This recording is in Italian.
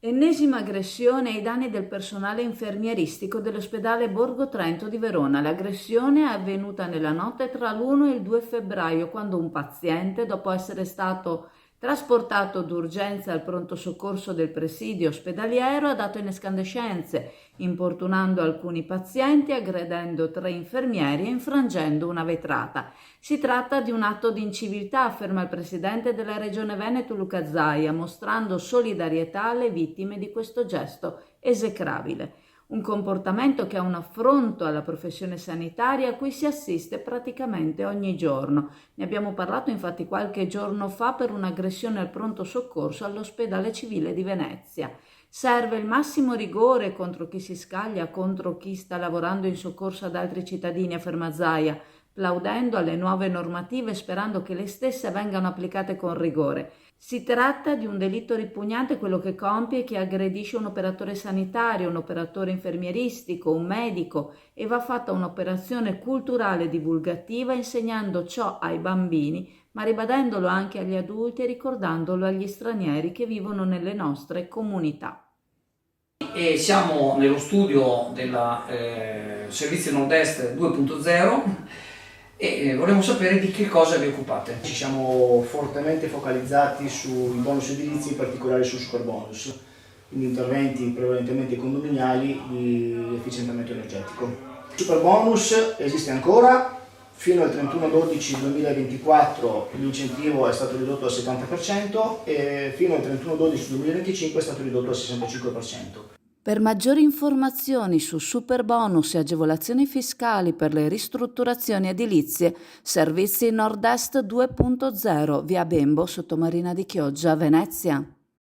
Ennesima aggressione ai danni del personale infermieristico dell'ospedale Borgo Trento di Verona. L'aggressione è avvenuta nella notte tra l'1 e il 2 febbraio, quando un paziente, dopo essere stato trasportato d'urgenza al pronto soccorso del presidio ospedaliero, ha dato in escandescenze, importunando alcuni pazienti, aggredendo 3 infermieri e infrangendo una vetrata. Si tratta di un atto di inciviltà, afferma il presidente della Regione Veneto Luca Zaia, mostrando solidarietà alle vittime di questo gesto esecrabile. Un comportamento che è un affronto alla professione sanitaria a cui si assiste praticamente ogni giorno. Ne abbiamo parlato infatti qualche giorno fa per un'aggressione al pronto soccorso all'ospedale civile di Venezia. Serve il massimo rigore contro chi si scaglia contro chi sta lavorando in soccorso ad altri cittadini, afferma Zaia, plaudendo alle nuove normative e sperando che le stesse vengano applicate con rigore. Si tratta di un delitto ripugnante quello che compie chi aggredisce un operatore sanitario, un operatore infermieristico, un medico, e va fatta un'operazione culturale divulgativa insegnando ciò ai bambini, ma ribadendolo anche agli adulti e ricordandolo agli stranieri che vivono nelle nostre comunità. E siamo nello studio del Servizio Nord-Est 2.0 e vorremmo sapere di che cosa vi occupate. Ci siamo fortemente focalizzati sui bonus edilizi, in particolare sul superbonus, quindi interventi prevalentemente condominiali di efficientamento energetico. Il superbonus esiste ancora, fino al 31/12/2024 l'incentivo è stato ridotto al 70% e fino al 31/12/2025 è stato ridotto al 65%. Per maggiori informazioni su superbonus e agevolazioni fiscali per le ristrutturazioni edilizie, Servizi Nord-Est 2.0, via Bembo, Sottomarina di Chioggia, Venezia.